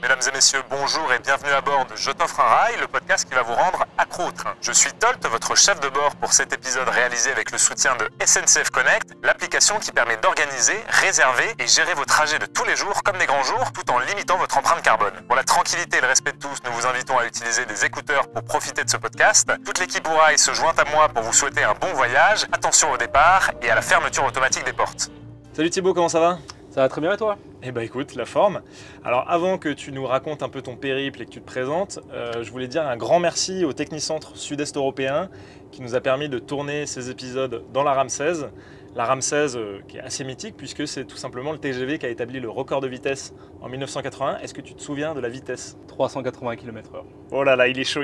Mesdames et messieurs, bonjour et bienvenue à bord de Je t'offre un rail, le podcast qui va vous rendre accro au train. Je suis Tolt, votre chef de bord pour cet épisode réalisé avec le soutien de SNCF Connect, l'application qui permet d'organiser, réserver et gérer vos trajets de tous les jours comme des grands jours, tout en limitant votre empreinte carbone. Pour la tranquillité et le respect de tous, nous vous invitons à utiliser des écouteurs pour profiter de ce podcast. Toute l'équipe au rail se joint à moi pour vous souhaiter un bon voyage, attention au départ et à la fermeture automatique des portes. Salut Thibaut, comment ça va ? Ça va très bien et toi? Eh ben écoute, la forme. Alors avant que tu nous racontes un peu ton périple et que tu te présentes, je voulais dire un grand merci au Technicentre Sud-Est européen qui nous a permis de tourner ces épisodes dans la RAM 16. La RAM 16 qui est assez mythique puisque c'est tout simplement le TGV qui a établi le record de vitesse en 1981. Est-ce que tu te souviens de la vitesse? 380 km/h. Oh là là, il est chaud.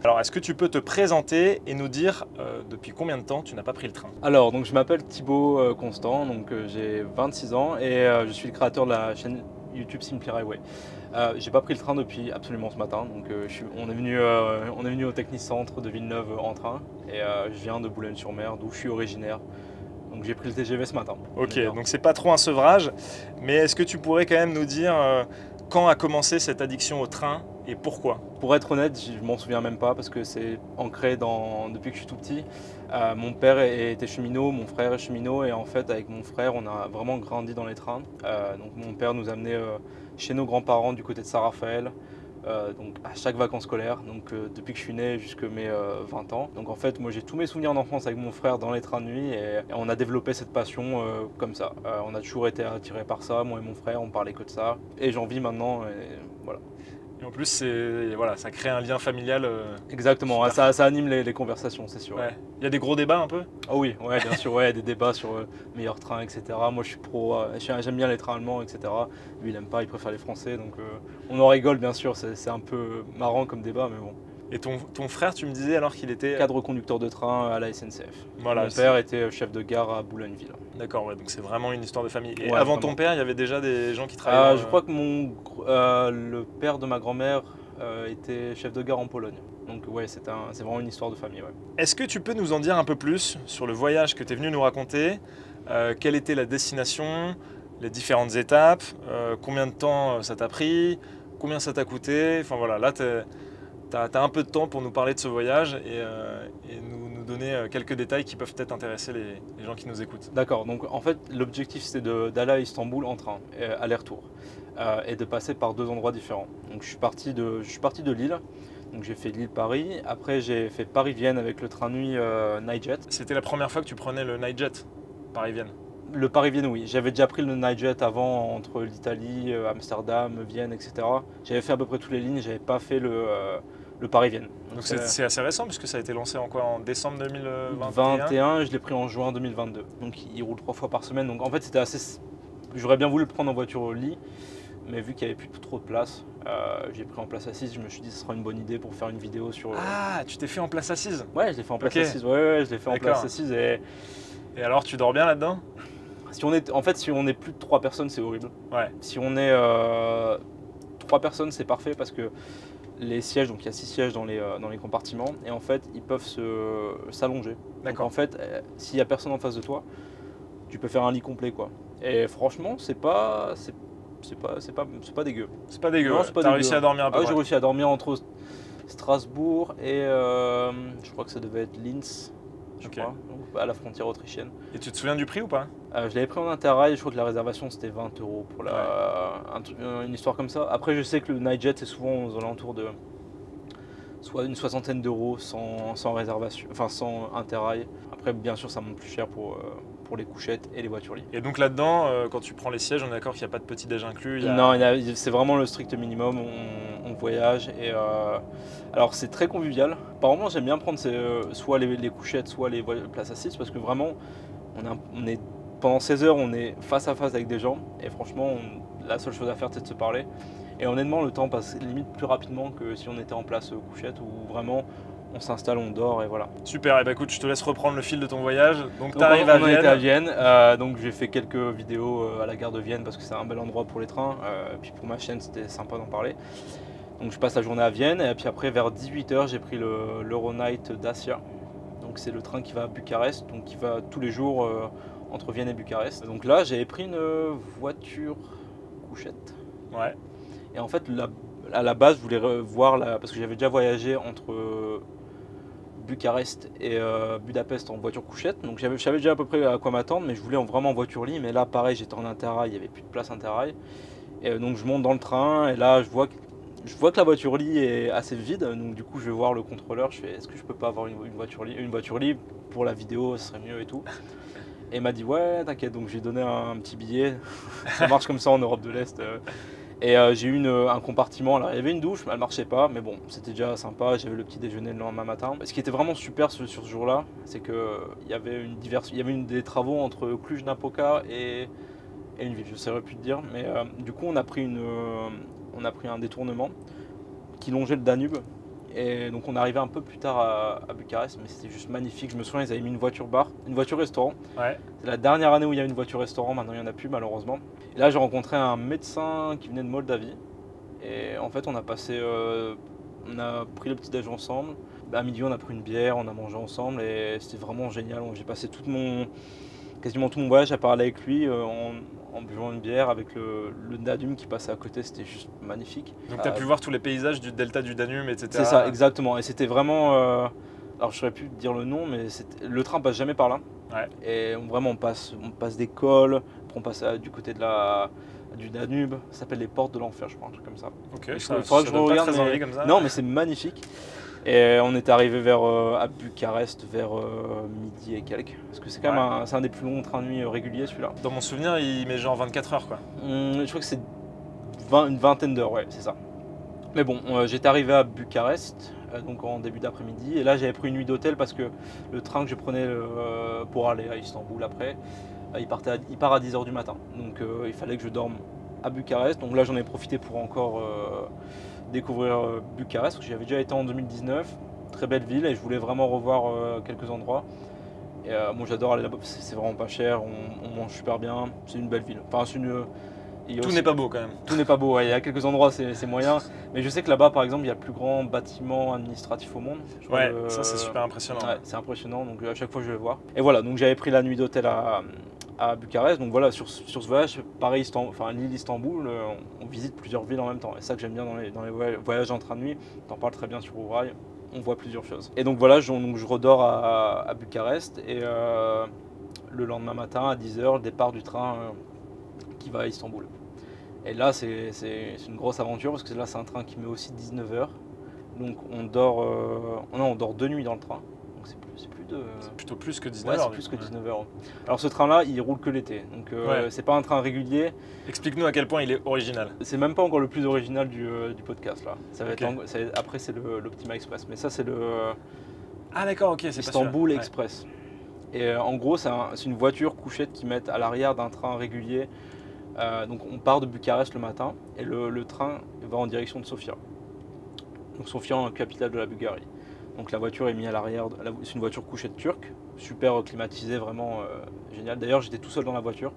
Alors est-ce que tu peux te présenter et nous dire depuis combien de temps tu n'as pas pris le train? Alors, donc je m'appelle Thibaut Constant, donc j'ai 26 ans et je suis le créateur de la chaîne YouTube Simply Railway. J'ai pas pris le train depuis absolument ce matin, donc on est venu au Technicentre de Villeneuve en train et je viens de Boulogne-sur-Mer, d'où je suis originaire. Donc j'ai pris le TGV ce matin. Ok, donc c'est pas trop un sevrage, mais est-ce que tu pourrais quand même nous dire quand a commencé cette addiction au train et pourquoi? Pour être honnête, je m'en souviens même pas parce que c'est ancré depuis que je suis tout petit. Mon père était cheminot, mon frère est cheminot et en fait avec mon frère on a vraiment grandi dans les trains. Donc mon père nous amenait chez nos grands-parents du côté de Saint-Raphaël. Donc à chaque vacances scolaires, donc depuis que je suis né jusqu'à mes 20 ans. Donc en fait moi j'ai tous mes souvenirs d'enfance avec mon frère dans les trains de nuit et on a développé cette passion comme ça. On a toujours été attirés par ça, moi et mon frère, on parlait que de ça et j'en vis maintenant et voilà. Et en plus voilà, ça crée un lien familial. Exactement, ça anime les conversations, c'est sûr. Ouais. Il y a des gros débats un peu? Ah oui, ouais, bien sûr, ouais, des débats sur meilleurs trains, etc. Moi je suis pro, j'aime bien les trains allemands, etc. Lui il aime pas, il préfère les français, donc on en rigole bien sûr, c'est un peu marrant comme débat, mais bon. Et ton frère, tu me disais alors qu'il était Cadre conducteur de train à la SNCF. Voilà, mon père était chef de gare à Boulogne-Ville. D'accord, ouais, donc c'est vraiment une histoire de famille. Et Ouais, avant vraiment. ton père, il y avait déjà des gens qui travaillaient Je crois que le père de ma grand-mère était chef de gare en Pologne. Donc ouais, c'est vraiment une histoire de famille. Ouais. Est-ce que tu peux nous en dire un peu plus sur le voyage que tu es venu nous raconter? Quelle était la destination, les différentes étapes, combien de temps ça t'a pris, combien ça t'a coûté? Enfin voilà, là tu as un peu de temps pour nous parler de ce voyage et nous donner quelques détails qui peuvent peut-être intéresser les gens qui nous écoutent. D'accord, donc en fait l'objectif c'était d'aller à Istanbul en train, aller-retour, et de passer par deux endroits différents. Donc je suis parti de Lille, donc j'ai fait Lille-Paris, après j'ai fait Paris-Vienne avec le train nuit Nightjet. C'était la première fois que tu prenais le Nightjet Paris-Vienne? Le Paris-Vienne, oui. J'avais déjà pris le Nightjet avant entre l'Italie, Amsterdam, Vienne, etc. J'avais fait à peu près toutes les lignes, j'avais pas fait le Paris-Vienne. Donc c'est assez récent puisque ça a été lancé en décembre 2021. 21, je l'ai pris en juin 2022. Donc il roule 3 fois par semaine. Donc en fait c'était assez... J'aurais bien voulu le prendre en voiture au lit, mais vu qu'il n'y avait plus trop de place, j'ai pris en place assise. Je me suis dit que ce sera une bonne idée pour faire une vidéo sur... Ah, tu t'es fait en place assise? Ouais, je l'ai fait en place Ok. assise. Ouais, je l'ai fait en place assise. Et alors tu dors bien là-dedans? Si on est plus de 3 personnes, c'est horrible. Ouais. Si on est 3 personnes, c'est parfait parce que les sièges, donc il y a 6 sièges dans les compartiments, et en fait ils peuvent s'allonger. D'accord. Donc en fait, s'il n'y a personne en face de toi, tu peux faire un lit complet quoi. Et franchement, c'est pas dégueu. C'est pas dégueu. Non, Ouais. c'est pas T'as dégueu. réussi à dormir un peu? J'ai réussi à dormir entre Strasbourg et je crois que ça devait être Linz, je Ok. crois, donc à la frontière autrichienne. Et tu te souviens du prix ou pas? Je l'avais pris en interrail, je crois que la réservation c'était 20 € pour une histoire comme ça. Après je sais que le Nightjet c'est souvent aux alentours de soit une soixantaine d'euros sans réservation, enfin sans interrail. Après bien sûr ça monte plus cher pour les couchettes et les voitures lits. Et donc là-dedans, quand tu prends les sièges, on est d'accord qu'il n'y a pas de petit déj inclus? Non, c'est vraiment le strict minimum, on voyage et alors c'est très convivial. Apparemment j'aime bien prendre soit les couchettes, soit les places assises parce que vraiment on est pendant 16 heures on est face à face avec des gens et franchement la seule chose à faire c'est de se parler. Et honnêtement le temps passe limite plus rapidement que si on était en place couchette où vraiment on s'installe, on dort et voilà. Super, et bah écoute, je te laisse reprendre le fil de ton voyage. Donc on t'arrives a à été à Vienne. Vienne, donc j'ai fait quelques vidéos à la gare de Vienne parce que c'est un bel endroit pour les trains, puis pour ma chaîne c'était sympa d'en parler. Donc je passe la journée à Vienne et puis après vers 18 h j'ai pris l'Euronight Dacia. Donc c'est le train qui va à Bucarest, donc qui va tous les jours entre Vienne et Bucarest. Donc là j'avais pris une voiture couchette. Ouais. Et en fait, à la base, je voulais voir, parce que j'avais déjà voyagé entre Bucarest et Budapest en voiture couchette, donc je savais déjà à peu près à quoi m'attendre, mais je voulais vraiment en voiture lit. Mais là, pareil, j'étais en interrail, il n'y avait plus de place interrail. Et donc je monte dans le train, et là, je vois que la voiture lit est assez vide, donc du coup, je vais voir le contrôleur, je fais, est-ce que je peux pas avoir une voiture lit pour la vidéo, ce serait mieux et tout. Et il m'a dit, ouais, t'inquiète, donc j'ai donné un petit billet, ça marche comme ça en Europe de l'Est. Et j'ai eu un compartiment, alors il y avait une douche, mais elle marchait pas, mais bon, c'était déjà sympa, j'avais le petit déjeuner le lendemain matin. Ce qui était vraiment super sur ce jour-là, c'est qu'il y avait des travaux entre Cluj-Napoca et une ville, je ne saurais plus te dire, mais du coup on a pris un détournement qui longeait le Danube. Et donc on est arrivé un peu plus tard à Bucarest, mais c'était juste magnifique. Je me souviens, ils avaient mis une voiture restaurant. Ouais. C'est la dernière année où il y a une voiture restaurant, maintenant il n'y en a plus malheureusement. Et là j'ai rencontré un médecin qui venait de Moldavie. Et en fait on a pris le petit déj ensemble. À midi on a pris une bière, on a mangé ensemble et c'était vraiment génial. J'ai passé quasiment tout mon voyage à parler avec lui en buvant une bière avec le Danube qui passait à côté, c'était juste magnifique. Donc tu as pu voir tous les paysages du delta du Danube, etc. C'est ça, exactement. Et c'était vraiment... alors je saurais plus te dire le nom, mais le train passe jamais par là. Ouais. Et vraiment on passe des cols, après on passe du côté du Danube, ça s'appelle les portes de l'enfer, je crois, un truc comme ça. Ok, Il ça faudra que je donne pas regarde, très envie comme ça. Non, mais c'est magnifique. Et on est arrivé à Bucarest vers midi et quelques. Parce que c'est quand même c'est un des plus longs trains de nuit réguliers celui-là. Dans mon souvenir, il met genre 24 heures quoi. Je crois que c'est une vingtaine d'heures, ouais, c'est ça. Mais bon, j'étais arrivé à Bucarest, donc en début d'après-midi. Et là, j'avais pris une nuit d'hôtel parce que le train que je prenais pour aller à Istanbul après, il part à 10h du matin. Donc il fallait que je dorme à Bucarest. Donc là, j'en ai profité pour encore découvrir Bucarest, parce que j'avais déjà été en 2019, très belle ville et je voulais vraiment revoir quelques endroits. Et moi j'adore aller là-bas, c'est vraiment pas cher, on mange super bien, c'est une belle ville. Enfin, Tout n'est pas beau quand même. Tout n'est pas beau, ouais. Il y a quelques endroits c'est moyen, mais je sais que là-bas par exemple il y a le plus grand bâtiment administratif au monde. Ouais, ça c'est super impressionnant. Ouais, c'est impressionnant, donc à chaque fois je vais voir. Et voilà, donc j'avais pris la nuit d'hôtel à Bucarest. Donc voilà, sur ce voyage, pareil, l'île Istanbul, on visite plusieurs villes en même temps. Et ça que j'aime bien dans les voyages en train de nuit, t'en parles très bien sur Ouvrail, on voit plusieurs choses. Et donc voilà, je redors à Bucarest et le lendemain matin à 10h, le départ du train qui va à Istanbul. Et là, c'est une grosse aventure parce que là, c'est un train qui met aussi 19h. Donc on dort 2 nuits dans le train. Donc c'est plutôt plus que 19h. Ouais, c'est plus que 19h. Alors ce train-là, il roule que l'été. Donc c'est pas un train régulier. Explique-nous à quel point il est original. C'est même pas encore le plus original du podcast là. Ça va être après c'est l'Optima Express. Mais ça c'est le Ah d'accord, ok, c'est Istanbul Express. Et en gros, c'est une voiture couchette qu'ils mettent à l'arrière d'un train régulier. Donc on part de Bucarest le matin et le train va en direction de Sofia. Donc Sofia, capitale de la Bulgarie. Donc la voiture est mise à l'arrière, c'est une voiture couchette turque, super climatisée, vraiment génial. D'ailleurs j'étais tout seul dans la voiture,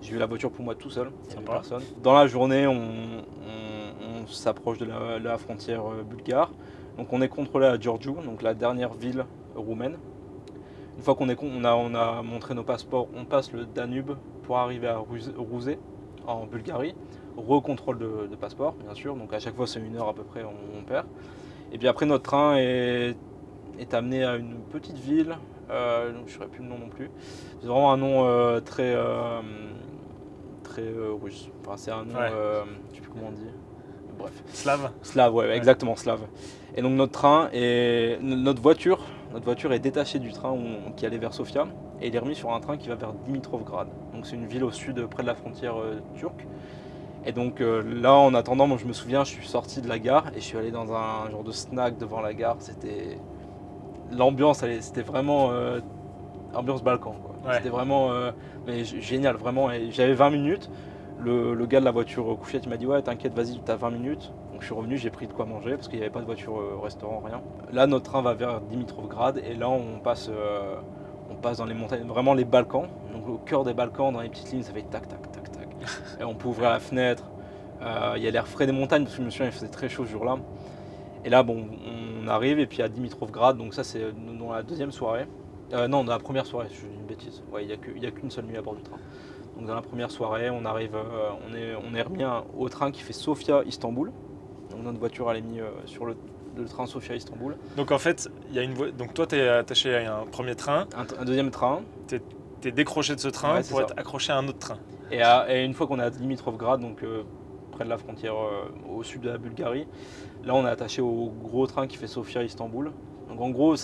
j'ai eu la voiture pour moi tout seul, il n'y avait personne. Dans la journée on s'approche de la frontière bulgare, donc on est contrôlé à Giurgiu, donc la dernière ville roumaine. Une fois qu'on a montré nos passeports, on passe le Danube pour arriver à Ruse en Bulgarie, recontrôle de passeport bien sûr, donc à chaque fois c'est 1 heure à peu près on perd. Et puis après notre train est amené à une petite ville, je ne saurais plus le nom non plus. C'est vraiment un nom très russe. Enfin c'est un nom, je ne sais plus comment on dit. Bref. Slave, ouais, exactement, slave. Et donc notre voiture est détachée du train qui allait vers Sofia et il est remis sur un train qui va vers Dimitrovgrad. Donc c'est une ville au sud près de la frontière turque. Et donc là, en attendant, moi je me souviens, je suis sorti de la gare et je suis allé dans un genre de snack devant la gare. L'ambiance, c'était vraiment ambiance Balkan, quoi. Ouais. C'était vraiment génial, vraiment. Et j'avais 20 minutes. Le gars de la voiture couchette, il m'a dit ouais, t'inquiète, vas-y, t'as 20 minutes. Donc je suis revenu, j'ai pris de quoi manger parce qu'il n'y avait pas de voiture restaurant, rien. Là, notre train va vers Dimitrovgrad et là, on passe dans les montagnes, vraiment les Balkans. Donc au cœur des Balkans, dans les petites lignes, ça fait tac, tac, tac, tac. Et on peut ouvrir la fenêtre. Il y a l'air frais des montagnes parce que je me souviens, il faisait très chaud ce jour-là. Et là, bon, on arrive et puis à Dimitrovgrad, donc ça c'est dans la deuxième soirée. Non, dans la première soirée, je dis une bêtise. Ouais, il n'y a qu'une seule nuit à bord du train. Donc dans la première soirée, on arrive, on est remis au train qui fait Sofia-Istanbul. Donc notre voiture elle est mise sur le train Sofia-Istanbul. Donc en fait, il y a donc toi tu es attaché à un premier train, Un deuxième train. tu es décroché de ce train Ouais, c'est pour ça. être accroché à un autre train. Et une fois qu'on est à Dimitrovgrad, donc près de la frontière au sud de la Bulgarie, là on est attaché au gros train qui fait Sofia-Istanbul. Donc en gros,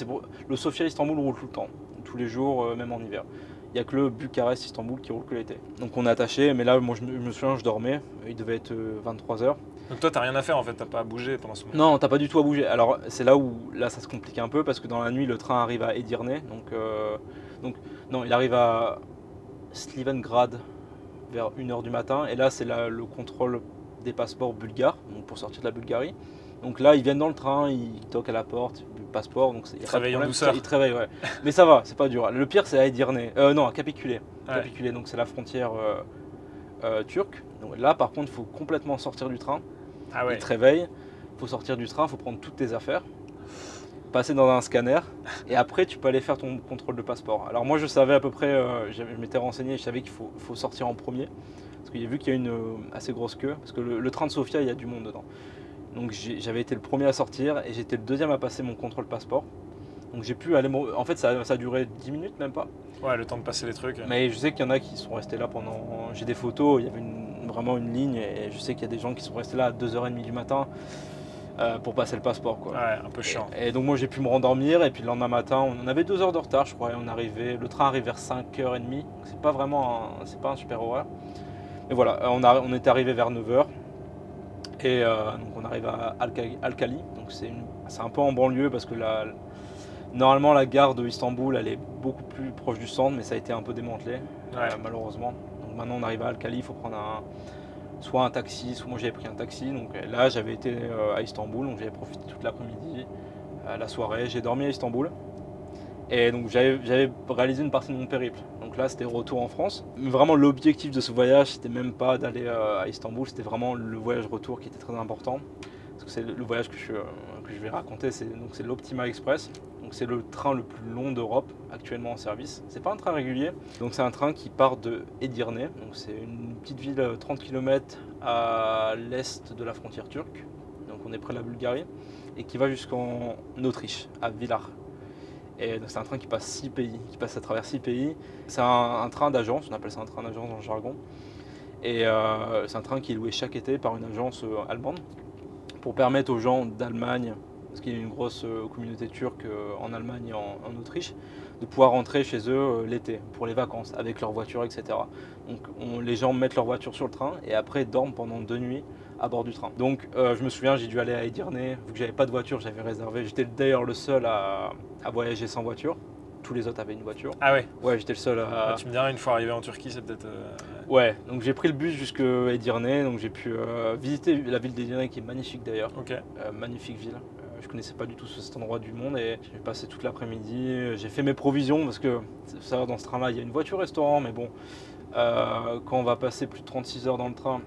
le Sofia-Istanbul roule tout le temps, tous les jours, même en hiver. Il n'y a que le Bucarest-Istanbul qui roule que l'été. Donc on est attaché, mais là moi je me souviens, je dormais, il devait être 23h. Donc toi t'as rien à faire en fait, t'as pas à bouger pendant ce moment. Non, t'as pas du tout à bouger. Alors c'est là où ça se complique un peu parce que dans la nuit le train arrive à Edirne, donc non, il arrive à Slivengrad vers 1h du matin et là c'est le contrôle des passeports bulgares, donc pour sortir de la Bulgarie. Donc là ils viennent dans le train, ils toquent à la porte du passeport, donc Ils te réveillent en douceur. Ils te réveillent, ouais. Mais ça va, c'est pas dur. Le pire c'est à Edirne, non à Capéculé. Ouais. Capéculé, donc c'est la frontière turque. Donc là par contre il faut complètement sortir du train. Ah ouais. Il te réveille, il faut sortir du train, il faut prendre toutes tes affaires, passer dans un scanner et après tu peux aller faire ton contrôle de passeport. Alors moi je savais à peu près, je m'étais renseigné, je savais qu'il faut sortir en premier parce qu'il y a vu qu'il y a une assez grosse queue parce que le train de Sofia il y a du monde dedans. Donc j'avais été le premier à sortir et j'étais le deuxième à passer mon contrôle passeport. Donc j'ai pu aller, en fait ça a duré 10 minutes même pas. Ouais, le temps de passer les trucs. Mais je sais qu'il y en a qui sont restés là pendant, j'ai des photos, il y avait vraiment une ligne et je sais qu'il y a des gens qui sont restés là à 2h30 du matin pour passer le passeport quoi. Ouais, un peu chiant. Et donc moi j'ai pu me rendormir et puis le lendemain matin on avait 2 heures de retard je crois et le train arrive vers 5h30, donc c'est pas vraiment c'est pas un super horaire. Mais voilà, on était arrivé vers 9h et donc on arrive à Alkali, donc c'est un peu en banlieue parce que normalement la gare de Istanbul elle est beaucoup plus proche du centre mais ça a été un peu démantelé malheureusement. Donc maintenant on arrive à Alkali, il faut prendre soit un taxi, soit moi j'avais pris un taxi. Donc là j'avais été à Istanbul, donc j'avais profité toute l'après-midi, la soirée, j'ai dormi à Istanbul. Et donc j'avais réalisé une partie de mon périple. Donc là c'était retour en France. Mais vraiment l'objectif de ce voyage c'était même pas d'aller à Istanbul, c'était vraiment le voyage retour qui était très important. Parce que c'est le voyage que je vais raconter, c'est l'Optima Express. Donc c'est le train le plus long d'Europe actuellement en service. C'est pas un train régulier, donc c'est un train qui part de Edirne. Donc c'est une petite ville 30 km à l'est de la frontière turque. Donc on est près de la Bulgarie et qui va jusqu'en Autriche, à Villach. Et c'est un train qui passe 6 pays, qui passe à travers 6 pays. C'est un train d'agence, on appelle ça un train d'agence dans le jargon. Et c'est un train qui est loué chaque été par une agence allemande pour permettre aux gens d'Allemagne, parce qu'il y a une grosse communauté turque en Allemagne et en Autriche, de pouvoir rentrer chez eux l'été pour les vacances avec leur voiture, etc. Donc les gens mettent leur voiture sur le train et après dorment pendant 2 nuits à bord du train. Donc je me souviens, j'ai dû aller à Edirne, vu que j'avais pas de voiture, j'avais réservé. J'étais d'ailleurs le seul à voyager sans voiture. Tous les autres avaient une voiture. Ah ouais. Ouais, j'étais le seul à... Tu me diras, une fois arrivé en Turquie, c'est peut-être... Ouais, donc j'ai pris le bus jusqu'à Edirne, donc j'ai pu visiter la ville d'Edirne qui est magnifique d'ailleurs. Ok. Magnifique ville. Je connaissais pas du tout cet endroit du monde et j'ai passé toute l'après-midi. J'ai fait mes provisions parce que ça, dans ce train-là, il y a une voiture-restaurant, mais bon, quand on va passer plus de 36 heures dans le train,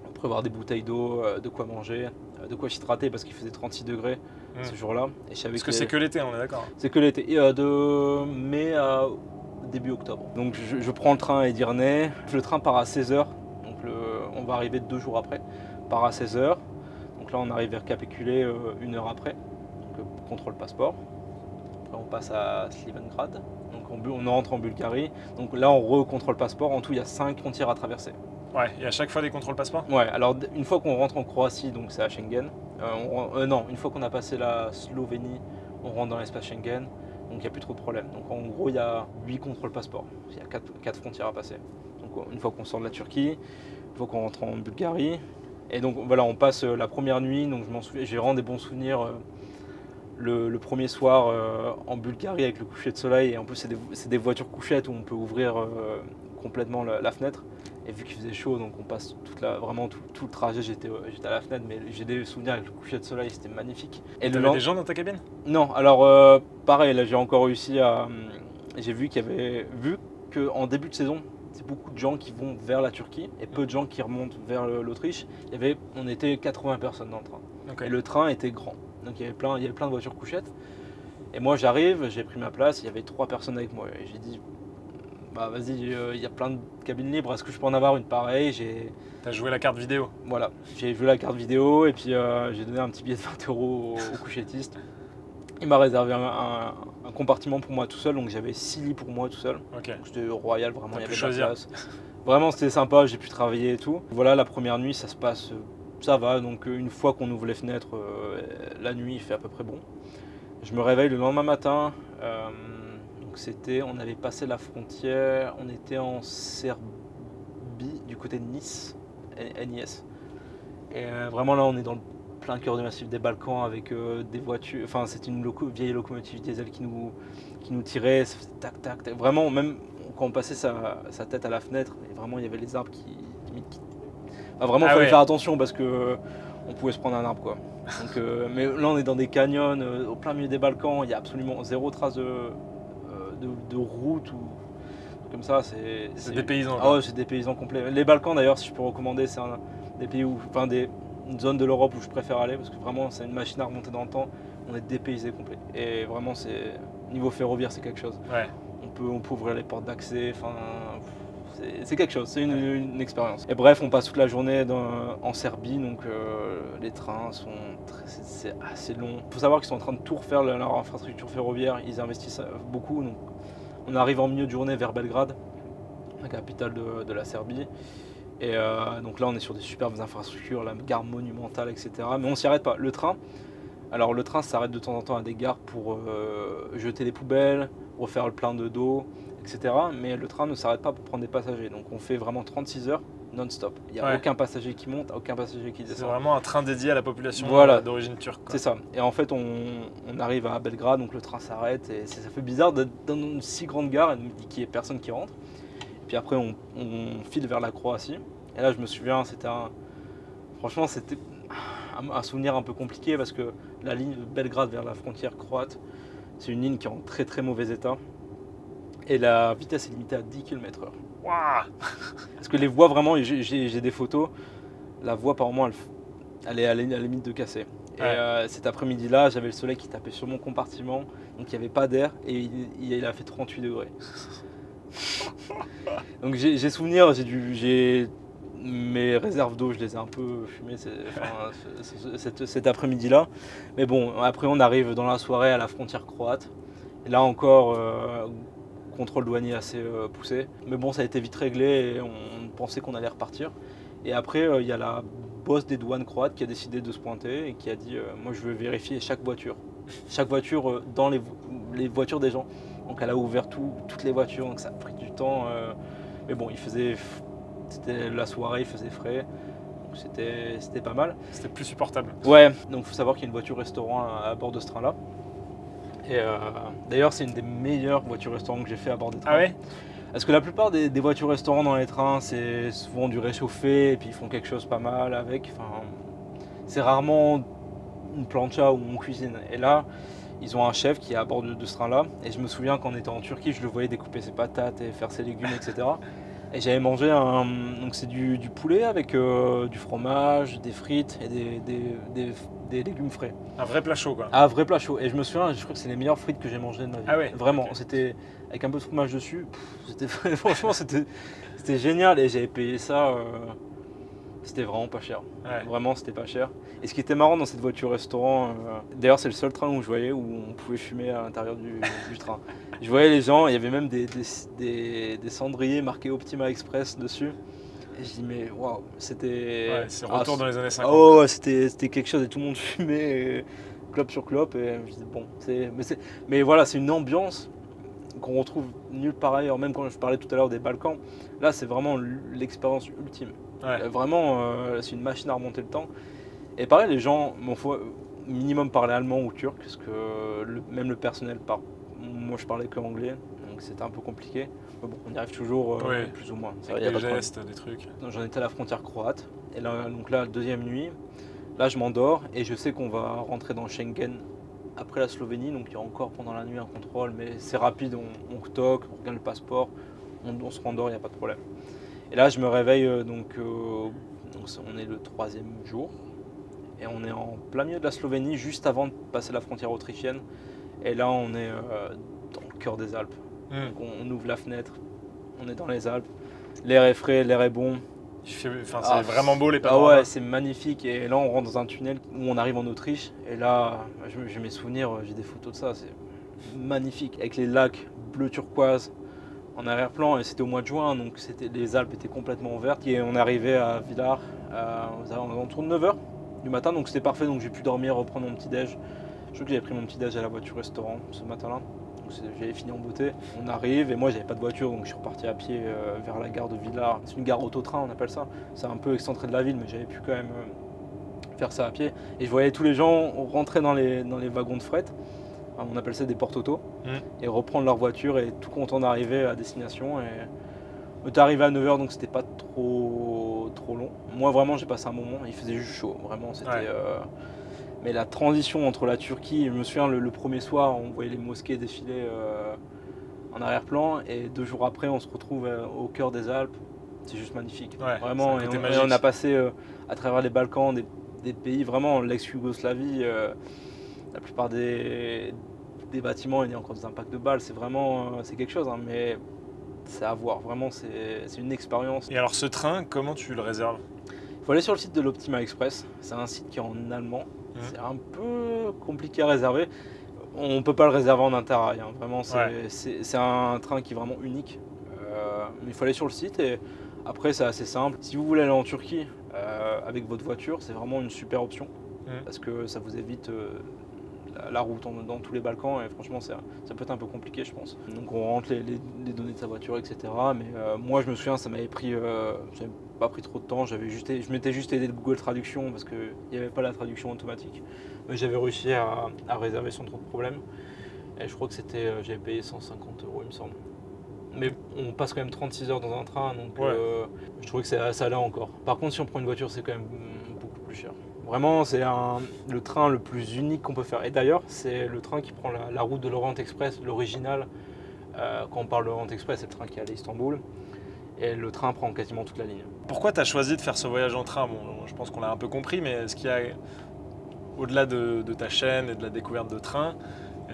on peut avoir des bouteilles d'eau, de quoi manger, de quoi s'hydrater parce qu'il faisait 36 degrés ce jour-là. Parce que c'est que l'été, on est d'accord. C'est que l'été, de mai à début octobre. Donc je prends le train à Edirne, le train part à 16h, donc on va arriver 2 jours après, part à 16h. Donc là on arrive vers Capéculé 1 heure après, donc contrôle passeport. Après on passe à Slivengrad, donc on rentre en Bulgarie. Donc là on recontrôle passeport, en tout il y a 5 frontières à traverser. Ouais, et à chaque fois des contrôles passeport. Ouais, alors une fois qu'on rentre en Croatie, donc c'est à Schengen. Non, une fois qu'on a passé la Slovénie, on rentre dans l'espace Schengen. Donc il n'y a plus trop de problème. Donc en gros, il y a 8 contrôles passeport. Il y a 4 frontières à passer. Donc une fois qu'on sort de la Turquie, une fois qu'on rentre en Bulgarie. Et donc voilà, on passe la première nuit. Donc je m'en souviens, j'ai vraiment des bons souvenirs. Le premier soir en Bulgarie avec le coucher de soleil. Et en plus, c'est des voitures couchettes où on peut ouvrir complètement la fenêtre. Et vu qu'il faisait chaud, donc on passe vraiment tout le trajet, j'étais à la fenêtre, mais j'ai des souvenirs avec le coucher de soleil, c'était magnifique. Et t'avais des gens dans ta cabine? Non, alors pareil, là j'ai encore réussi à... J'ai vu qu'en début de saison, c'est beaucoup de gens qui vont vers la Turquie et peu de gens qui remontent vers l'Autriche. On était 80 personnes dans le train. Okay. Et le train était grand, donc il y avait plein de voitures couchettes. Et moi j'arrive, j'ai pris ma place, il y avait 3 personnes avec moi et j'ai dit... bah vas-y, il y a plein de cabines libres, est-ce que je peux en avoir une pareille? T'as joué la carte vidéo. Voilà, j'ai vu la carte vidéo et puis j'ai donné un petit billet de 20 € au couchettiste. Il m'a réservé un compartiment pour moi tout seul, donc j'avais 6 lits pour moi tout seul. Ok. Donc c'était royal, vraiment, T'as il y pu avait de choisir. la place. Vraiment, c'était sympa, j'ai pu travailler et tout. Voilà, la première nuit, ça se passe, ça va. Donc une fois qu'on ouvre les fenêtres, la nuit, il fait à peu près bon. Je me réveille le lendemain matin. Donc on avait passé la frontière, on était en Serbie, du côté de Nice, NIS. Et vraiment là, on est dans le plein cœur du massif des Balkans avec des voitures. Enfin, c'était une vieille locomotive diesel qui nous tirait. Ça faisait tac, tac, tac. Vraiment, même quand on passait sa tête à la fenêtre, et vraiment, il y avait les arbres qui. Enfin, vraiment, il fallait faire attention parce que on pouvait se prendre un arbre, quoi. Donc, mais là, on est dans des canyons, au plein milieu des Balkans. Il y a absolument zéro trace de route ou comme ça. C'est des paysans. Ah ouais, c'est des paysans complets. Les Balkans, d'ailleurs, si je peux recommander, c'est des pays où, enfin, une zone de l'Europe où je préfère aller parce que vraiment, c'est une machine à remonter dans le temps. On est dépaysé complet. Et vraiment, niveau ferroviaire, c'est quelque chose. Ouais. On peut ouvrir les portes d'accès. Enfin, c'est quelque chose. C'est une expérience. Et bref, on passe toute la journée en Serbie, donc les trains sont c'est assez long. Il faut savoir qu'ils sont en train de tout refaire leur infrastructure ferroviaire. Ils investissent beaucoup. Donc, on arrive en milieu de journée vers Belgrade, la capitale de la Serbie. Et donc là, on est sur des superbes infrastructures, la gare monumentale, etc. Mais on s'y arrête pas. Le train s'arrête de temps en temps à des gares pour jeter des poubelles, refaire le plein d'eau, etc. Mais le train ne s'arrête pas pour prendre des passagers. Donc on fait vraiment 36 heures non-stop. Il n'y a aucun passager qui monte, aucun passager qui descend. C'est vraiment un train dédié à la population d'origine turque. C'est ça. Et en fait, on arrive à Belgrade, donc le train s'arrête. Et ça fait bizarre d'être dans une si grande gare et qu'il n'y ait personne qui rentre. Puis après, on file vers la Croatie. Et là, je me souviens, franchement, c'était un souvenir un peu compliqué parce que la ligne de Belgrade vers la frontière croate, c'est une ligne qui est en très très mauvais état. Et la vitesse est limitée à 10 km/h. Waouh. Parce que les voies, vraiment, j'ai des photos, la voie par moment, elle est à la limite de casser. Ouais. Et cet après-midi-là, j'avais le soleil qui tapait sur mon compartiment, donc il n'y avait pas d'air et il a fait 38 degrés. Donc j'ai souvenir, mes réserves d'eau, je les ai un peu fumées cet après-midi-là. Mais bon, après on arrive dans la soirée à la frontière croate. Et là encore, contrôle douanier assez poussé. Mais bon, ça a été vite réglé et on pensait qu'on allait repartir. Et après, il y a la boss des douanes croates qui a décidé de se pointer et qui a dit moi je veux vérifier chaque voiture dans les voitures des gens. Donc elle a ouvert toutes les voitures, donc ça a pris du temps. Mais bon, c'était la soirée, il faisait frais, donc c'était pas mal. C'était plus supportable. Ouais, donc il faut savoir qu'il y a une voiture restaurant à bord de ce train-là. Et d'ailleurs, c'est une des meilleures voitures restaurants que j'ai fait à bord des trains. Ah ouais? Parce que la plupart des voitures restaurants dans les trains, c'est souvent du réchauffé et puis ils font quelque chose pas mal avec. Enfin, c'est rarement une plancha où on cuisine. Et là, ils ont un chef qui est à bord de ce train-là. Et je me souviens qu'en étant en Turquie, je le voyais découper ses patates et faire ses légumes, etc. Et j'avais mangé donc c'est du poulet avec du fromage, des frites et des légumes frais. Un vrai plat chaud, quoi. Un vrai plat chaud. Et je me souviens, je crois que c'est les meilleures frites que j'ai mangées de ma vie. Ah ouais? Vraiment, c'était avec un peu de fromage dessus. Franchement, c'était génial. Et j'avais payé ça. C'était vraiment pas cher. Ouais. Vraiment, c'était pas cher. Et ce qui était marrant dans cette voiture restaurant, d'ailleurs, c'est le seul train où je voyais où on pouvait fumer à l'intérieur du train. Je voyais les gens, il y avait même des cendriers marqués Optima Express dessus. Et je dis, mais waouh, c'était. Ouais, c'est retour dans les années 50. Oh, ouais, c'était quelque chose et tout le monde fumait, clope sur clope. Et je dis, bon, mais voilà, c'est une ambiance qu'on retrouve nulle part ailleurs. Même quand je parlais tout à l'heure des Balkans, là, c'est vraiment l'expérience ultime. Ouais. Vraiment, c'est une machine à remonter le temps. Et pareil, les gens, il faut minimum parler allemand ou turc, parce que même le personnel parle. Moi, je parlais que anglais, donc c'était un peu compliqué. Mais bon, on y arrive toujours, plus ou moins. Avec des gestes, des trucs. J'en étais à la frontière croate. Et là, donc là, deuxième nuit, là, je m'endors et je sais qu'on va rentrer dans Schengen après la Slovénie. Donc il y a encore pendant la nuit un contrôle, mais c'est rapide, on toque, on regarde le passeport, on se rendort, il n'y a pas de problème. Et là, je me réveille, donc on est le 3e jour. Et on est en plein milieu de la Slovénie, juste avant de passer la frontière autrichienne. Et là, on est dans le cœur des Alpes. Donc on ouvre la fenêtre, On est dans les Alpes. L'air est frais, l'air est bon. C'est vraiment beau les Ah panoramas. ouais, c'est magnifique. Et là, on rentre dans un tunnel où on arrive en Autriche. Et là, j'ai mes souvenirs, j'ai des photos de ça. C'est magnifique. Avec les lacs bleu turquoise en arrière-plan. Et c'était au mois de juin, donc les Alpes étaient complètement vertes. Et on est arrivé à Villars autour de 9h du matin. Donc c'était parfait. Donc j'ai pu dormir, reprendre mon petit-déj. Je crois que j'avais pris mon petit-déj à la voiture restaurant ce matin-là. J'avais fini en beauté. On arrive et moi j'avais pas de voiture donc je suis reparti à pied vers la gare de Villars. C'est une gare auto-train on appelle ça. C'est un peu excentré de la ville mais j'avais pu quand même faire ça à pied. Et je voyais tous les gens rentrer dans les wagons de fret. On appelle ça des porte-autos. Et reprendre leur voiture et tout content d'arriver à destination. Et on est arrivé à 9h donc c'était pas trop long. Moi vraiment j'ai passé un moment, il faisait juste chaud. Vraiment c'était... Ouais. Mais la transition entre la Turquie, je me souviens le premier soir, on voyait les mosquées défiler en arrière-plan et 2 jours après, on se retrouve au cœur des Alpes. C'est juste magnifique. Ouais, vraiment, c'est un côté et magique. on a passé à travers les Balkans, des pays vraiment l'ex-Yougoslavie. La plupart des bâtiments, il y a encore des impacts de balles. C'est vraiment c'est quelque chose, hein, mais c'est à voir. Vraiment, c'est une expérience. Et alors ce train, comment tu le réserves? Il faut aller sur le site de l'Optima Express. C'est un site qui est en allemand. C'est un peu compliqué à réserver. On ne peut pas le réserver en interrail. Hein. Vraiment, c'est un train qui est vraiment unique. Mais il faut aller sur le site et après, c'est assez simple. Si vous voulez aller en Turquie avec votre voiture, c'est vraiment une super option parce que ça vous évite la route dans tous les Balkans et franchement, ça peut être un peu compliqué, je pense. Donc, on rentre les données de sa voiture, etc. Mais moi, je me souviens, ça m'avait pris. Pas pris trop de temps, je m'étais juste aidé de Google Traduction parce qu'il n'y avait pas la traduction automatique. Mais j'avais réussi à réserver sans trop de problème. Et je crois que j'avais payé 150 € il me semble. Mais on passe quand même 36 heures dans un train, donc je trouvais que ça allait encore. Par contre, si on prend une voiture, c'est quand même beaucoup plus cher. Vraiment, c'est le train le plus unique qu'on peut faire. Et d'ailleurs, c'est le train qui prend la route de l'Orient Express, l'original. Quand on parle de l'Orient Express, c'est le train qui allait à Istanbul. Et le train prend quasiment toute la ligne. Pourquoi tu as choisi de faire ce voyage en train? Bon, je pense qu'on l'a un peu compris, mais est-ce qu'il y a, au-delà de ta chaîne et de la découverte de train,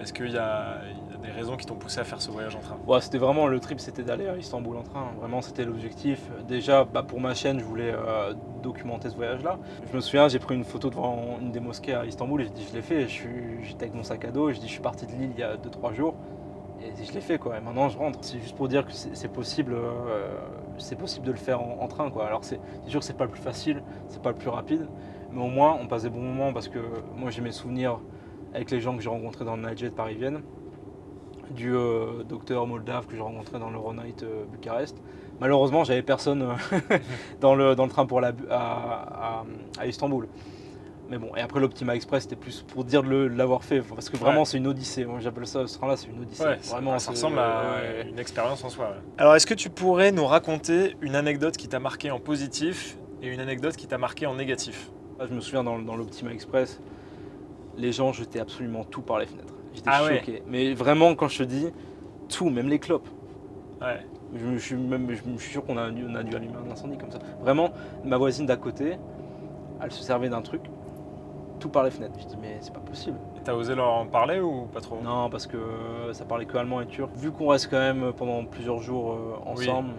est-ce qu'il y a des raisons qui t'ont poussé à faire ce voyage en train? C'était vraiment le trip, c'était d'aller à Istanbul en train. Vraiment, c'était l'objectif. Déjà, pour ma chaîne, je voulais documenter ce voyage-là. Je me souviens, j'ai pris une photo devant une des mosquées à Istanbul et j'ai dit je l'ai fait. J'étais avec mon sac à dos et je suis parti de Lille il y a 2-3 jours. Et je l'ai fait quoi, et maintenant je rentre. C'est juste pour dire que c'est possible de le faire en train quoi. Alors c'est sûr que c'est pas le plus facile, c'est pas le plus rapide, mais au moins on passe des bons moments parce que moi j'ai mes souvenirs avec les gens que j'ai rencontrés dans le Nightjet Paris-Vienne, du docteur moldave que j'ai rencontré dans l'Euronight Bucarest. Malheureusement j'avais personne dans le train pour aller à Istanbul. Mais bon, et après l'Optima Express, c'était plus pour dire de l'avoir fait, parce que vraiment c'est une odyssée. Moi j'appelle ça, ce train-là, c'est une odyssée. Ouais, vraiment, ça ressemble à une expérience en soi. Ouais. Alors est-ce que tu pourrais nous raconter une anecdote qui t'a marqué en positif et une anecdote qui t'a marqué en négatif? Je me souviens dans l'Optima Express, les gens jetaient absolument tout par les fenêtres. J'étais choqué. Ouais. Mais vraiment, quand je te dis tout, même les clopes. Ouais. Je suis sûr qu'on a dû allumer un incendie comme ça. Vraiment, ma voisine d'à côté, elle se servait d'un truc. Tout par les fenêtres. Je dis mais c'est pas possible. Et t'as osé leur en parler ou pas trop? Non, parce que ça parlait que allemand et turc. Vu qu'on reste quand même pendant plusieurs jours ensemble,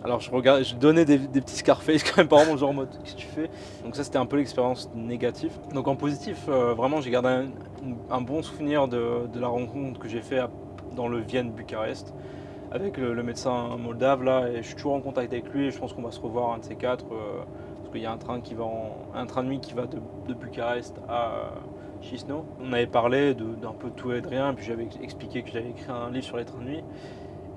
alors je donnais des petits Scarface quand même par exemple, genre en mode qu'est-ce que tu fais? Donc ça c'était un peu l'expérience négative. Donc en positif, vraiment j'ai gardé un bon souvenir de la rencontre que j'ai fait dans le Vienne-Bucarest avec le médecin moldave là, et je suis toujours en contact avec lui et je pense qu'on va se revoir un de ces quatre. Il y a un train de nuit qui va de Bucarest à Chisinau. On avait parlé d'un peu de tout et de rien, puis j'avais expliqué que j'avais écrit un livre sur les trains de nuit.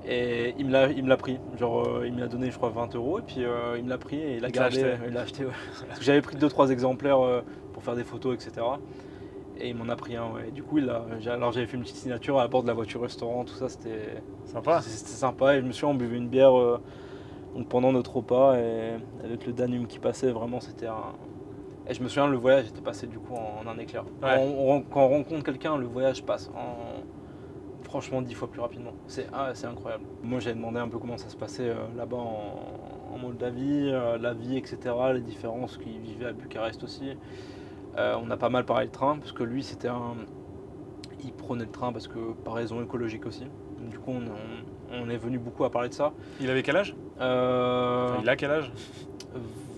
Et il me l'a pris, il me l'a donné je crois 20 € et puis il me l'a pris et il l'a gardé. Il l'a acheté, ouais. Parce que j'avais pris 2-3 exemplaires pour faire des photos, etc. Et il m'en a pris un, ouais. Du coup, alors j'avais fait une petite signature à bord de la voiture restaurant, tout ça, c'était sympa. C'était sympa et je me suis buvait une bière donc pendant notre repas et avec le Danube qui passait, vraiment c'était un... Et je me souviens, le voyage était passé du coup en un éclair. Ouais. Quand on rencontre quelqu'un, le voyage passe franchement 10 fois plus rapidement. C'est incroyable. Moi j'avais demandé un peu comment ça se passait là-bas en Moldavie, la vie, etc., les différences qu'il vivait à Bucarest aussi. On a pas mal parlé de train parce que lui il prenait le train parce que par raison écologique aussi. Du coup, on est venu beaucoup à parler de ça. Il avait quel âge? Enfin, il a quel âge?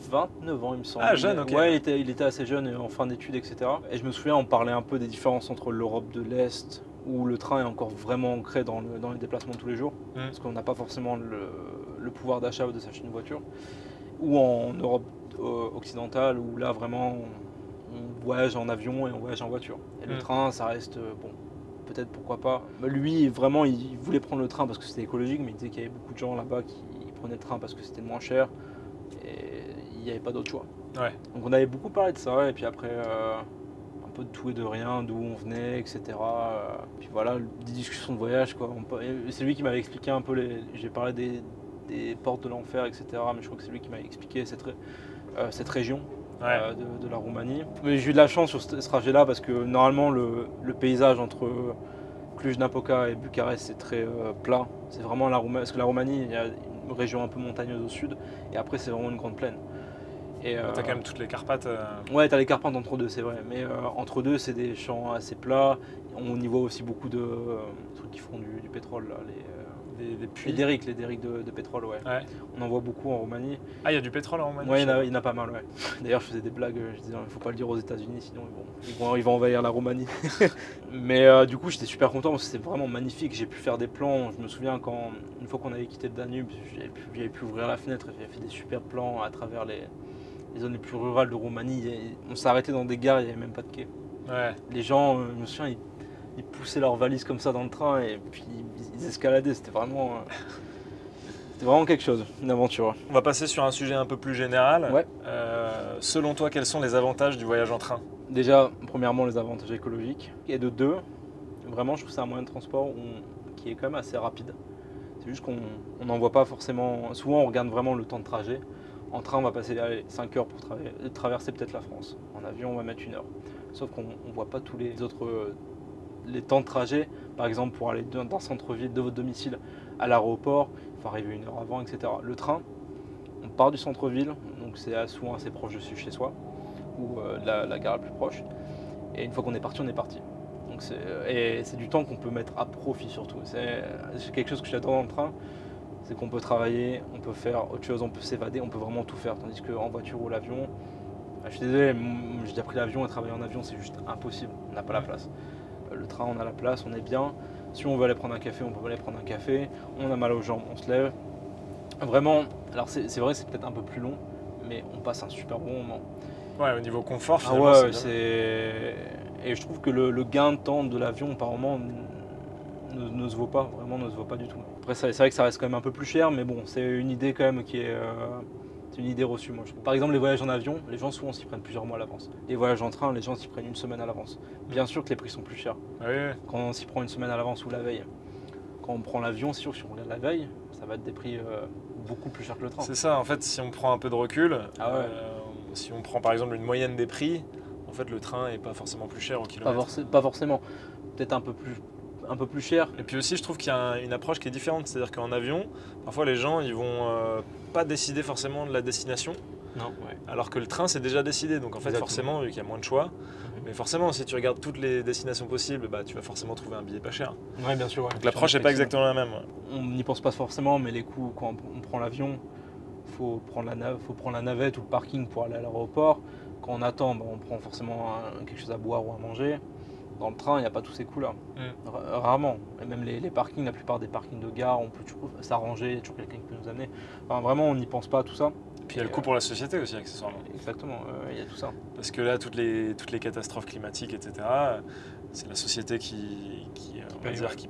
29 ans, il me semble. Ah, jeune, ok. Ouais, il était assez jeune, en fin d'études, etc. Et je me souviens, on parlait un peu des différences entre l'Europe de l'Est, où le train est encore vraiment ancré dans les déplacements de tous les jours, parce qu'on n'a pas forcément le pouvoir d'achat de s'acheter une voiture, ou en Europe occidentale, où là, vraiment, on voyage en avion et on voyage en voiture. Et le train, ça reste, bon, peut-être pourquoi pas. Lui, vraiment, il voulait prendre le train parce que c'était écologique, mais il disait qu'il y avait beaucoup de gens là-bas qui prenaient le train parce que c'était moins cher. Et il n'y avait pas d'autre choix. Ouais. Donc on avait beaucoup parlé de ça, et puis après un peu de tout et de rien, d'où on venait, etc. Puis voilà, des discussions de voyage, quoi. C'est lui qui m'avait expliqué un peu, j'ai parlé des portes de l'enfer, etc. Mais je crois que c'est lui qui m'avait expliqué cette région de la Roumanie. Mais j'ai eu de la chance sur ce trajet-là, parce que normalement le paysage entre Cluj-Napoca et Bucarest, c'est très plat. C'est vraiment la Roumanie, parce que la Roumanie, il y a une région un peu montagneuse au sud, et après c'est vraiment une grande plaine. T'as quand même toutes les Carpates. Ouais, t'as les Carpates entre deux, c'est vrai. Mais entre deux, c'est des champs assez plats. On y voit aussi beaucoup de trucs qui font du pétrole, là, des puits. Les derricks de pétrole, ouais. On en voit beaucoup en Roumanie. Ah, il y a du pétrole en Roumanie? Ouais, il y en a pas mal, ouais. D'ailleurs, je faisais des blagues, je disais, il faut pas le dire aux États-Unis, sinon ils vont envahir la Roumanie. Mais du coup, j'étais super content parce que c'était vraiment magnifique. J'ai pu faire des plans. Je me souviens une fois qu'on avait quitté le Danube, j'avais pu ouvrir la fenêtre et j'avais fait des super plans à travers les zones les plus rurales de Roumanie. On s'est arrêté dans des gares, il n'y avait même pas de quai. Ouais. Les gens, je me souviens, ils poussaient leurs valises comme ça dans le train et puis ils escaladaient. C'était vraiment quelque chose, une aventure. On va passer sur un sujet un peu plus général. Ouais. Selon toi, quels sont les avantages du voyage en train? Déjà, premièrement, les avantages écologiques. Et de deux, vraiment, je trouve que c'est un moyen de transport qui est quand même assez rapide. C'est juste qu'on n'en voit pas forcément. Souvent, on regarde vraiment le temps de trajet. En train, on va passer 5 heures pour traverser peut-être la France. En avion, on va mettre 1 heure. Sauf qu'on ne voit pas tous les autres les temps de trajet. Par exemple, pour aller d'un centre-ville de votre domicile à l'aéroport, il faut arriver 1 heure avant, etc. Le train, on part du centre-ville, donc c'est souvent assez proche de chez soi, ou la gare la plus proche. Et une fois qu'on est parti, on est parti. Donc c'est du temps qu'on peut mettre à profit surtout. C'est quelque chose que j'adore dans le train. C'est qu'on peut travailler, on peut faire autre chose, on peut s'évader, on peut vraiment tout faire. Tandis qu'en voiture ou l'avion, je suis désolé, j'ai déjà pris l'avion et travailler en avion, c'est juste impossible. On n'a pas la place. Le train, on a la place, on est bien. Si on veut aller prendre un café, on peut aller prendre un café. On a mal aux jambes, on se lève. Vraiment, alors c'est vrai, c'est peut-être un peu plus long, mais on passe un super bon moment. Ouais, au niveau confort, Ah finalement, ouais, c'est et je trouve que le gain de temps de l'avion, par moment, ne se vaut pas, vraiment ne se vaut pas du tout. Après, c'est vrai que ça reste quand même un peu plus cher, mais bon, c'est une idée quand même qui est... c'est une idée reçue, moi je trouve. Par exemple, les voyages en avion, les gens souvent s'y prennent plusieurs mois à l'avance. Les voyages en train, les gens s'y prennent 1 semaine à l'avance. Bien sûr que les prix sont plus chers Oui. quand on s'y prend 1 semaine à l'avance ou la veille. Quand on prend l'avion, c'est sûr que si on regarde la veille, ça va être des prix beaucoup plus chers que le train. C'est ça, en fait, si on prend un peu de recul, si on prend par exemple une moyenne des prix, en fait, le train n'est pas forcément plus cher au kilomètre. Pas forcément. Peut-être un peu plus cher. Et puis aussi, je trouve qu'il y a une approche qui est différente. C'est-à-dire qu'en avion, parfois les gens, ils vont pas décider forcément de la destination. Non, ouais. Alors que le train, c'est déjà décidé. Donc en fait, forcément, vu qu'il y a moins de choix, mais forcément, si tu regardes toutes les destinations possibles, bah, tu vas forcément trouver un billet pas cher. Oui, bien sûr. Ouais. Donc l'approche n'est pas exactement la même. On n'y pense pas forcément, mais les coûts, quand on prend l'avion, il faut prendre la navette ou le parking pour aller à l'aéroport. Quand on attend, on prend forcément quelque chose à boire ou à manger. Dans le train, il n'y a pas tous ces coûts-là. Rarement. Et même les parkings, la plupart des parkings de gare, on peut toujours s'arranger, il y a toujours quelqu'un qui peut nous amener. Enfin, vraiment, on n'y pense pas à tout ça. Puis il y a le coût pour la société aussi, accessoirement. Exactement, il y a tout ça. Parce que là, toutes les catastrophes climatiques, etc., c'est la société qui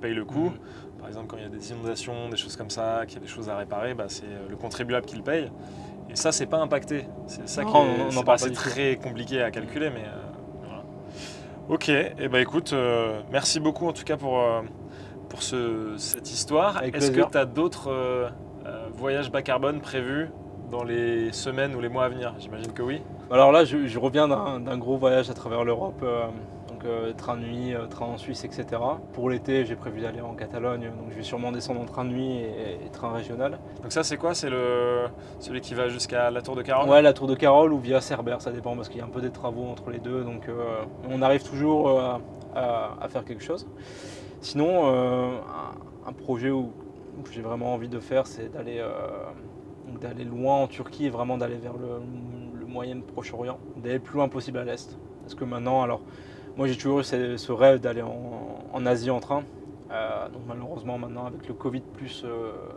paye le coût. Par exemple, quand il y a des inondations, des choses comme ça, qu'il y a des choses à réparer, bah, c'est le contribuable qui le paye. Et ça, c'est pas impacté. C'est ça qui est très compliqué à calculer, mais voilà. Ok, et bah écoute, merci beaucoup en tout cas pour cette histoire. Est-ce que tu as d'autres voyages bas carbone prévus dans les semaines ou les mois à venir? J'imagine que oui. Alors là, je reviens d'un gros voyage à travers l'Europe, train de nuit, train en Suisse, etc. Pour l'été, j'ai prévu d'aller en Catalogne, donc je vais sûrement descendre en train de nuit et train régional. Donc ça, c'est quoi? C'est celui qui va jusqu'à la Tour de Carol? Ouais, la Tour de Carol ou via Cerbère, ça dépend parce qu'il y a un peu des travaux entre les deux, donc on arrive toujours à faire quelque chose. Sinon, un projet où j'ai vraiment envie de faire, c'est d'aller loin en Turquie et vraiment d'aller vers le Moyen Proche-Orient, d'aller le plus loin possible à l'Est. Parce que maintenant, alors, moi j'ai toujours eu ce rêve d'aller en Asie en train. Donc malheureusement maintenant avec le Covid plus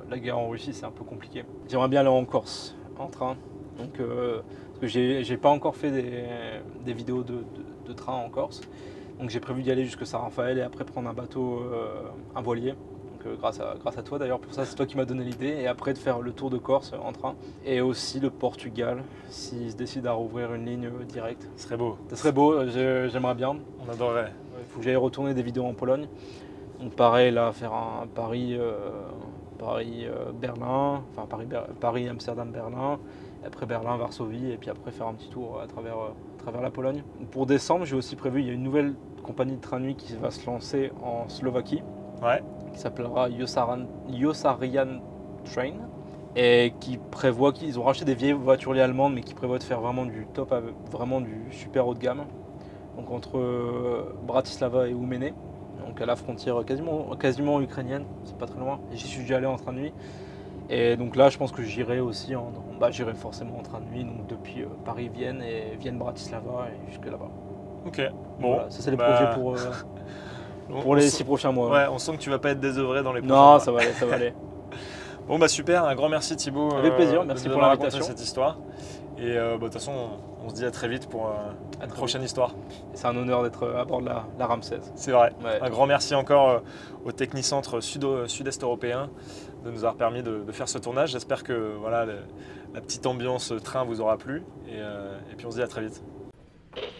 la guerre en Russie, c'est un peu compliqué. J'aimerais bien aller en Corse en train. Donc, parce que j'ai pas encore fait des vidéos de train en Corse. Donc j'ai prévu d'y aller jusque Saint-Raphaël et après prendre un bateau, un voilier. Donc grâce à toi d'ailleurs, pour ça c'est toi qui m'as donné l'idée. Et après de faire le tour de Corse en train. Et aussi le Portugal, s'ils se décident à rouvrir une ligne directe. Ce serait beau. Ça serait beau, j'aimerais bien. On adorerait. Il faut que j'aille retourner des vidéos en Pologne. Donc pareil là, faire un Paris-Berlin, enfin Paris-Amsterdam-Berlin. Après Berlin-Varsovie et puis après faire un petit tour à travers la Pologne. Pour décembre, j'ai aussi prévu, il y a une nouvelle compagnie de train de nuit qui va se lancer en Slovaquie, qui s'appellera Yossarian Train et qui prévoit qu'ils ont racheté des vieilles voitures allemandes mais qui prévoient de faire vraiment du top, vraiment du super haut de gamme. Donc entre Bratislava et Oumene, donc à la frontière quasiment ukrainienne, c'est pas très loin. J'y suis déjà allé en train de nuit. Et donc là, je pense que j'irai aussi, j'irai forcément en train de nuit, donc depuis Paris-Vienne et Vienne-Bratislava et jusque là-bas. Ok, bon. Voilà, ça c'est les projets pour les 6 prochains mois. Ouais, on sent que tu vas pas être désœuvré dans les prochains mois. Non, ça va aller. Bon bah super, un grand merci Thibaut. Avec plaisir, merci pour l'invitation. Cette histoire. Et de toute façon, on se dit à très vite pour une prochaine histoire. C'est un honneur d'être à bord de la Ramsez. C'est vrai. Ouais. Un grand merci encore au Technicentre Sud-Est européen de nous avoir permis de faire ce tournage. J'espère que voilà, la petite ambiance train vous aura plu. Et puis on se dit à très vite.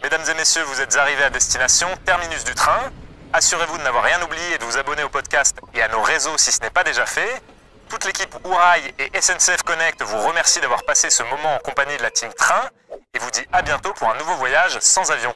Mesdames et messieurs, vous êtes arrivés à destination, terminus du train. Assurez-vous de n'avoir rien oublié et de vous abonner au podcast et à nos réseaux si ce n'est pas déjà fait. Toute l'équipe Ourail et SNCF Connect vous remercie d'avoir passé ce moment en compagnie de la team Train et vous dit à bientôt pour un nouveau voyage sans avion.